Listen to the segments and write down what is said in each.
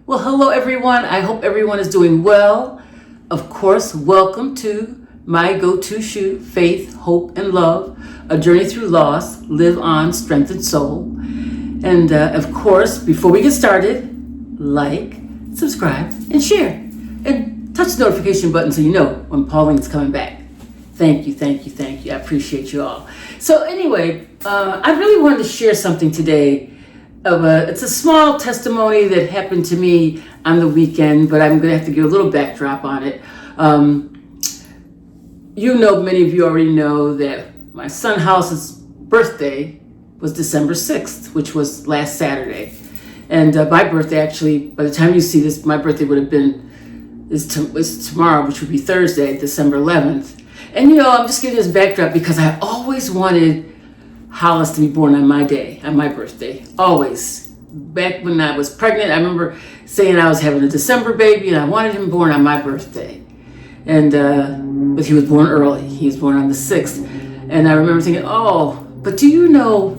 Well, hello everyone. I hope everyone is doing well. Of course, welcome to my go-to shoe, Faith, Hope, and Love, a journey through loss, live on, strengthened soul. And of course, before we get started, like, subscribe, and share. And touch the notification button so you know when Pauline's coming back. Thank you. I appreciate you all. So anyway, I really wanted to share something today. It's a small testimony that happened to me on the weekend, but I'm going to have to give a little backdrop on it. Many of you already know that my son Hollis's birthday was December 6th, which was last Saturday. And my birthday, actually, by the time you see this, my birthday would have been, is tomorrow, which would be Thursday, December 11th. And I'm just giving this backdrop because I always wanted Hollis to be born on my day, on my birthday, always. Back when I was pregnant, I remember saying I was having a December baby and I wanted him born on my birthday. And, but he was born early. He was born on the 6th. And I remember thinking, but do you know,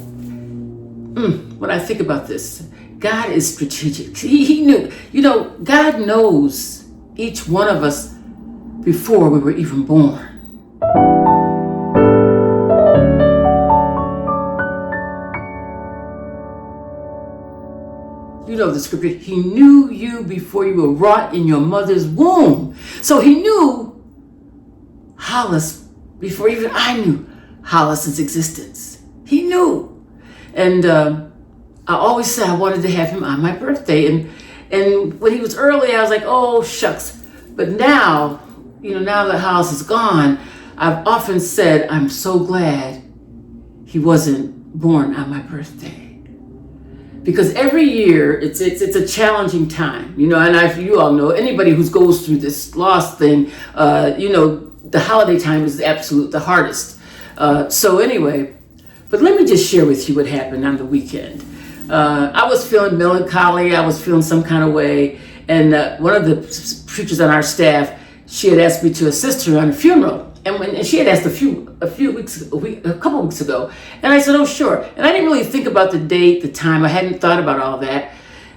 when I think about this, God is strategic. He knew, God knows each one of us before we were even born. You know the scripture, he knew you before you were wrought in your mother's womb. So he knew Hollis before even I knew Hollis's existence. He knew. And I always said I wanted to have him on my birthday. And when he was early, I was like, oh, shucks. But now, now that Hollis is gone, I've often said I'm so glad he wasn't born on my birthday. Because every year it's a challenging time, and you all know, anybody who goes through this loss thing, the holiday time is the hardest. So anyway, but let me just share with you what happened on the weekend. I was feeling melancholy. I was feeling some kind of way, and one of the preachers on our staff, she had asked me to assist her on a funeral. And she had asked a couple weeks ago, and I said, oh, sure. And I didn't really think about the date, the time. I hadn't thought about all that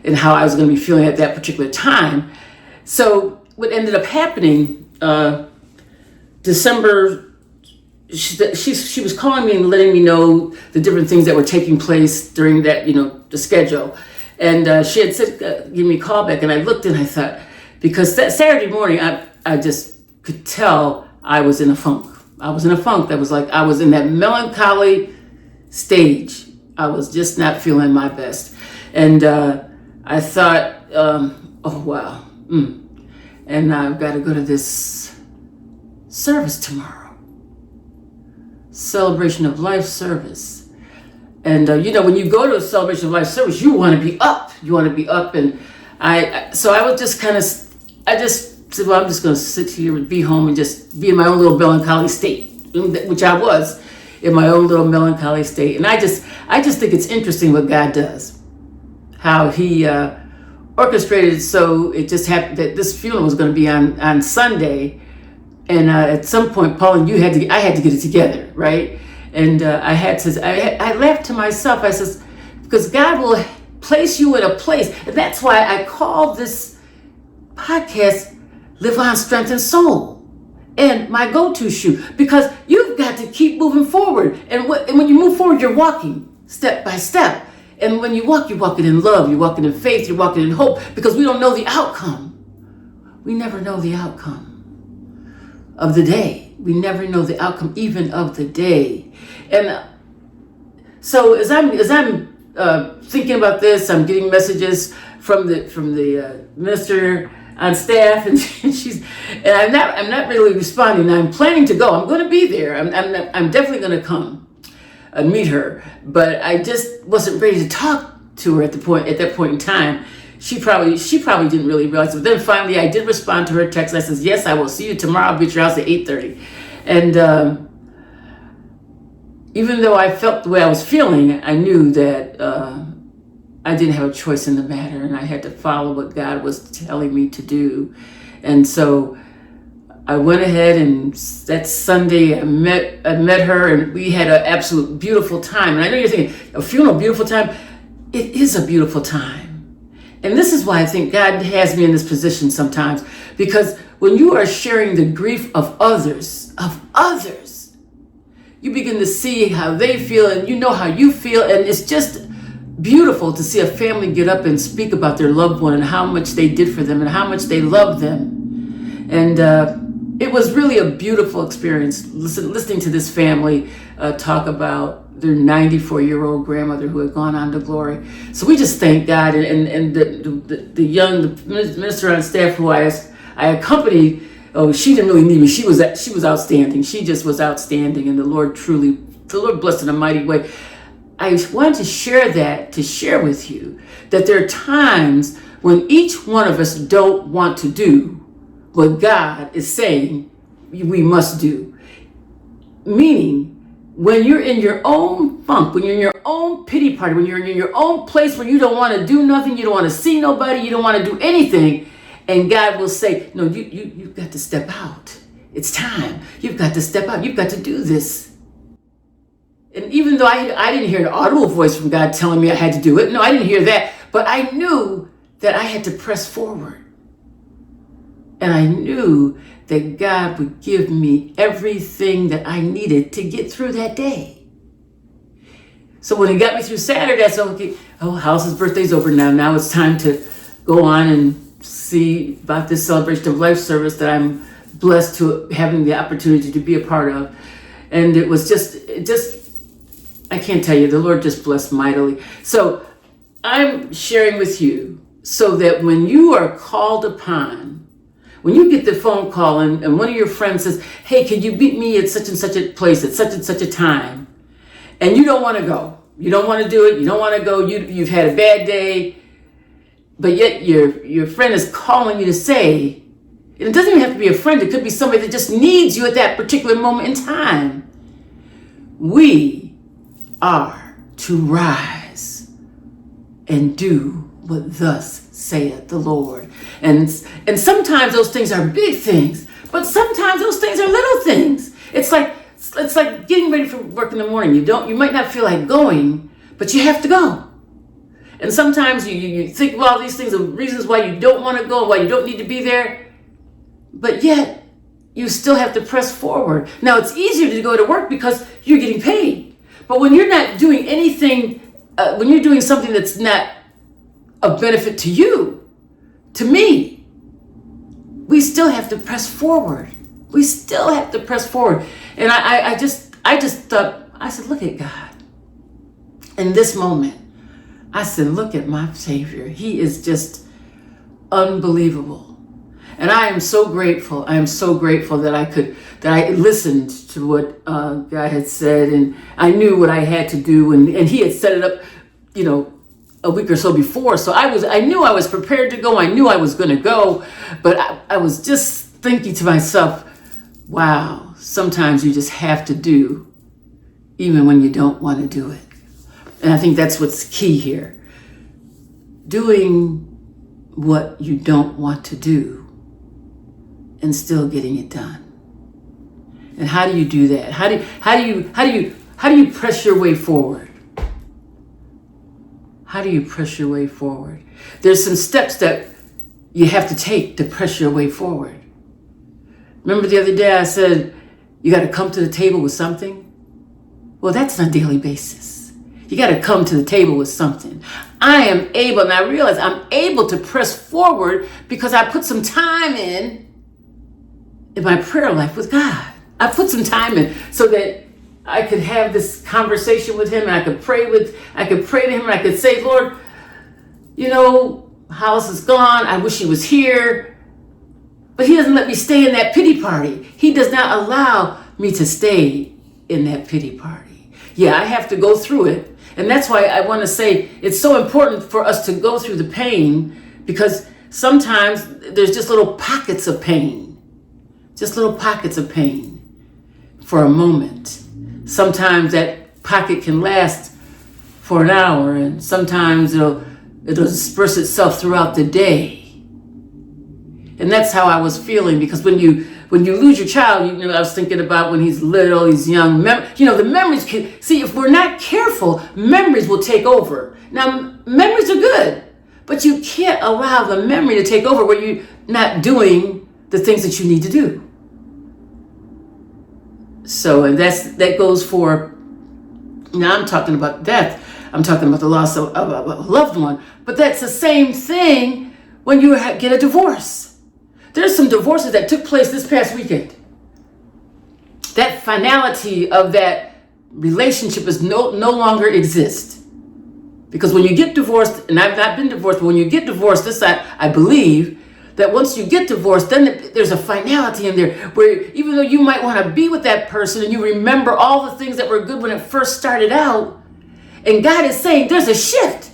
and how I was going to be feeling at that particular time. So what ended up happening, December, she was calling me and letting me know the different things that were taking place during that, the schedule. And she had said, give me a call back. And I looked and I thought, because that Saturday morning, I just could tell I was in a funk. I was in a funk that was like, I was in that melancholy stage. I was just not feeling my best. And I thought, oh, wow. And I've got to go to this service tomorrow. Celebration of Life service. And, when you go to a Celebration of Life service, you want to be up. And so I was just said, well, I'm just going to sit here and be home and just be in my own little melancholy state, which I was in my own little melancholy state. And I just think it's interesting what God does, how he orchestrated so it just happened that this funeral was going to be on Sunday. And at some point, Paul and I had to get it together, right? And I laughed to myself. I says, because God will place you in a place. And that's why I call this podcast Live on, Strengthened Soul, and my go-to shoe, because you've got to keep moving forward. And when you move forward, you're walking step by step. And when you walk, you're walking in love, you're walking in faith, you're walking in hope, because we don't know the outcome. We never know the outcome of the day. We never know the outcome even of the day. And so as I'm thinking about this, I'm getting messages from the minister on staff, and I'm not really responding. I'm planning to go. I'm going to be there. I'm definitely going to come and meet her, but I just wasn't ready to talk to her at that point in time. She probably didn't really realize it. But then finally, I did respond to her text. I says, yes, I will see you tomorrow. I'll be at your house at 8:30. And even though I felt the way I was feeling, I knew that I didn't have a choice in the matter, and I had to follow what God was telling me to do. And so I went ahead, and that Sunday I met her, and we had an absolute beautiful time. And I know you're thinking, a funeral, beautiful time. It is a beautiful time. And this is why I think God has me in this position sometimes, because when you are sharing the grief of others, you begin to see how they feel and you know how you feel. And it's just beautiful to see a family get up and speak about their loved one and how much they did for them and how much they love them. And it was really a beautiful experience listening to this family talk about their 94-year-old grandmother who had gone on to glory. So we just thank God. And the minister on staff who I accompanied, oh, she didn't really need me. She was outstanding. She just was outstanding. And the Lord blessed in a mighty way. I wanted to share with you that there are times when each one of us don't want to do what God is saying we must do. Meaning, when you're in your own funk, when you're in your own pity party, when you're in your own place where you don't want to do nothing, you don't want to see nobody, you don't want to do anything, and God will say, no, you've got to step out. It's time. You've got to step out. You've got to do this. And even though I didn't hear an audible voice from God telling me I had to do it, no, I didn't hear that, but I knew that I had to press forward. And I knew that God would give me everything that I needed to get through that day. So when he got me through Saturday, I said, okay, House's birthday's over now. Now it's time to go on and see about this celebration of life service that I'm blessed to having the opportunity to be a part of. And it was just, I can't tell you, the Lord just blessed mightily. So I'm sharing with you so that when you are called upon, when you get the phone call and one of your friends says, hey, can you meet me at such and such a place at such and such a time? And you don't want to go. You don't want to do it. You don't want to go. You've had a bad day. But yet your friend is calling you to say, and it doesn't even have to be a friend. It could be somebody that just needs you at that particular moment in time. We are to rise and do what thus saith the Lord. And sometimes those things are big things, but sometimes those things are little things. It's like getting ready for work in the morning. You might not feel like going, but you have to go. And sometimes you think of all these things, the reasons why you don't want to go, why you don't need to be there, but yet you still have to press forward. Now it's easier to go to work because you're getting paid. But when you're not doing anything, when you're doing something that's not of benefit to you, to me, we still have to press forward. We still have to press forward. And I just thought, I said, look at God. In this moment, I said, look at my Savior. He is just unbelievable. And I am so grateful. I am so grateful that I listened to what God had said, and I knew what I had to do, and he had set it up, a week or so before. So I knew I was prepared to go. I knew I was going to go, but I was just thinking to myself, wow, sometimes you just have to do even when you don't want to do it. And I think that's what's key here. Doing what you don't want to do and still getting it done. And how do you do that? How do you press your way forward? How do you press your way forward? There's some steps that you have to take to press your way forward. Remember the other day I said, you got to come to the table with something? Well, that's on a daily basis. You got to come to the table with something. I am able, and I realize I'm able to press forward because I put some time in my prayer life with God. I put some time in so that I could have this conversation with him, and I could pray to him, and I could say, Lord, Hollis is gone. I wish he was here. But he doesn't let me stay in that pity party. He does not allow me to stay in that pity party. Yeah, I have to go through it. And that's why I want to say it's so important for us to go through the pain, because sometimes there's just little pockets of pain. Just little pockets of pain for a moment. Sometimes that pocket can last for an hour, and sometimes it'll disperse itself throughout the day. And that's how I was feeling, because when you lose your child, I was thinking about when he's little, he's young. The memories if we're not careful, memories will take over. Now, memories are good, But you can't allow the memory to take over where you're not doing the things that you need to do. So, and that goes for, now I'm talking about death. I'm talking about the loss of a loved one. But that's the same thing when you get a divorce. There's some divorces that took place this past weekend. That finality of that relationship is no longer exist. Because when you get divorced, and I've not been divorced, but when you get divorced, I believe that once you get divorced, then there's a finality in there where even though you might want to be with that person and you remember all the things that were good when it first started out, and God is saying there's a shift.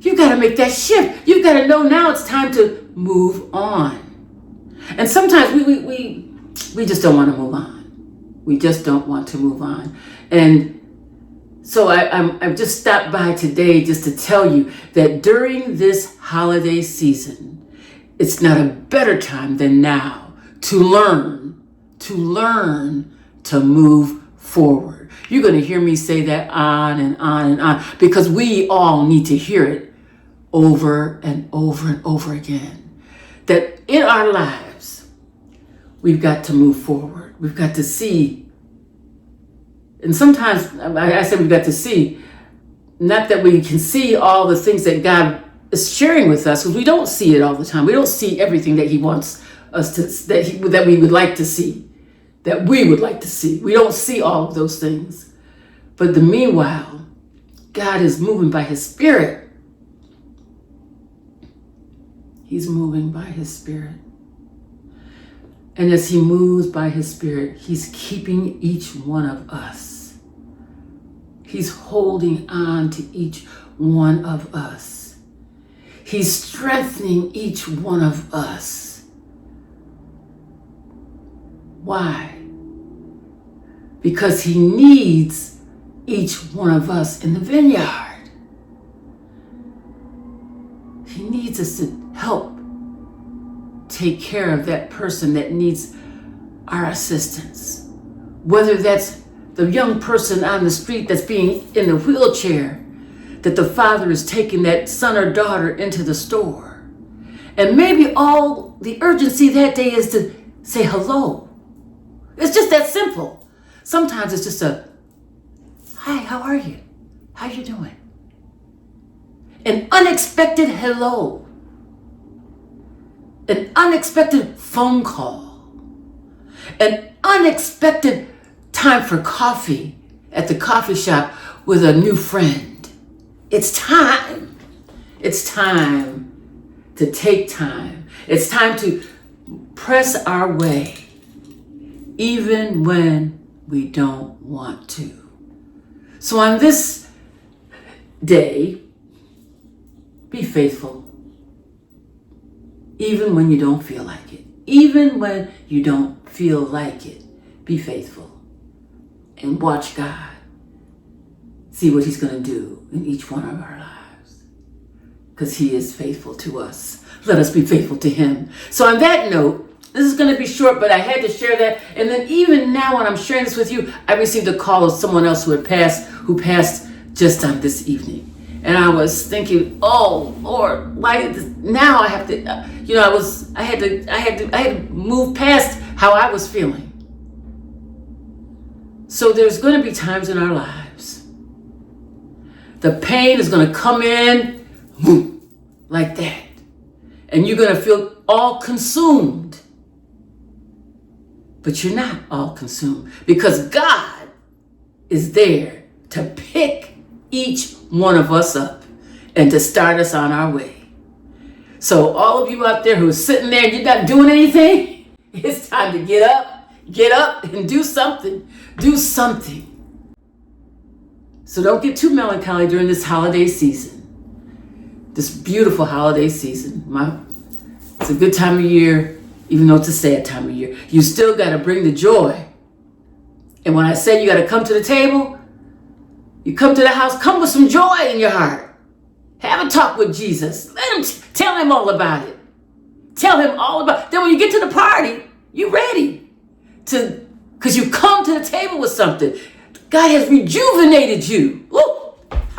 You've got to make that shift. You've got to know now it's time to move on. And sometimes we just don't want to move on. We just don't want to move on. And so I've just stopped by today just to tell you that during this holiday season, it's not a better time than now to learn to move forward. You're going to hear me say that on and on and on because we all need to hear it over and over and over again. That in our lives, we've got to move forward. We've got to see. And sometimes I say we've got to see, not that we can see all the things that God is sharing with us, because we don't see it all the time. We don't see everything that he wants us to, that we would like to see, that we would like to see. We don't see all of those things. But the meanwhile, God is moving by his Spirit. He's moving by his Spirit. And as he moves by his Spirit, he's keeping each one of us. He's holding on to each one of us. He's strengthening each one of us. Why? Because he needs each one of us in the vineyard. He needs us to help take care of that person that needs our assistance. Whether that's the young person on the street that's being in the wheelchair, that the father is taking that son or daughter into the store. And maybe all the urgency that day is to say hello. It's just that simple. Sometimes it's just a, hi, how are you? How you doing? An unexpected hello. An unexpected phone call. An unexpected time for coffee at the coffee shop with a new friend. It's time. It's time to take time. It's time to press our way, even when we don't want to. So on this day, be faithful, even when you don't feel like it. Even when you don't feel like it, be faithful and watch God. See what he's going to do in each one of our lives. Because he is faithful to us. Let us be faithful to him. So on that note, this is going to be short, but I had to share that. And then even now when I'm sharing this with you, I received a call of someone else who passed just on this evening. And I was thinking, oh Lord, why did this? Now I have to, I had to move past how I was feeling. So there's going to be times in our lives the pain is going to come in like that. And you're going to feel all consumed. But you're not all consumed because God is there to pick each one of us up and to start us on our way. So all of you out there who are sitting there and you're not doing anything, it's time to get up and do something. Do something. So don't get too melancholy during this holiday season. This beautiful holiday season. It's a good time of year, even though it's a sad time of year. You still got to bring the joy. And when I say you got to come to the table, you come to the house, come with some joy in your heart. Have a talk with Jesus. Let him tell him all about it. Tell him all about it. Then when you get to the party, you're ready because you come to the table with something. God has rejuvenated you. Woo!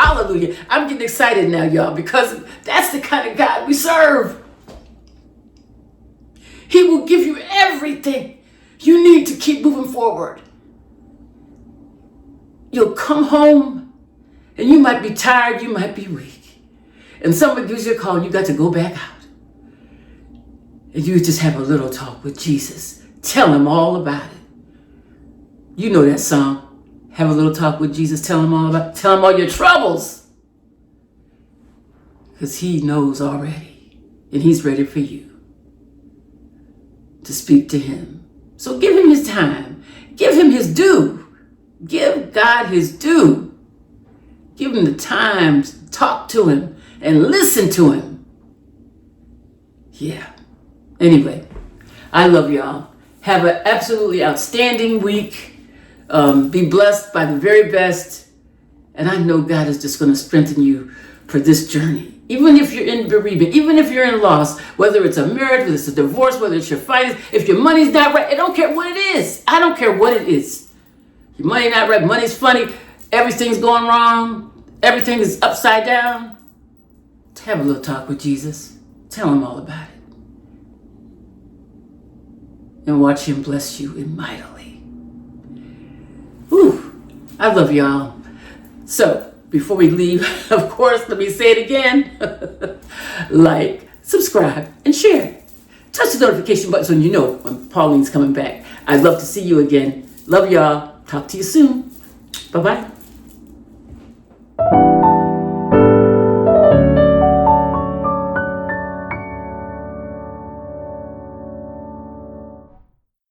Hallelujah. I'm getting excited now, y'all, because that's the kind of God we serve. He will give you everything you need to keep moving forward. You'll come home and you might be tired, you might be weak. And someone gives you a call and you got to go back out. And you just have a little talk with Jesus. Tell him all about it. You know that song. Have a little talk with Jesus. Tell him all your troubles. Because he knows already. And he's ready for you to speak to him. So give him his time. Give him his due. Give God his due. Give him the time to talk to him and listen to him. Yeah. Anyway, I love y'all. Have an absolutely outstanding week. Be blessed by the very best. And I know God is just going to strengthen you for this journey. Even if you're in bereavement, even if you're in loss, whether it's a marriage, whether it's a divorce, whether it's your finance, if your money's not right, I don't care what it is. I don't care what it is. Your money not right, money's funny, everything's going wrong, everything is upside down. Have a little talk with Jesus. Tell him all about it. And watch him bless you mightily. Whew, I love y'all. So, before we leave, of course, let me say it again. Like, subscribe, and share. Touch the notification button so you know when Pauline's coming back. I'd love to see you again. Love y'all. Talk to you soon. Bye-bye.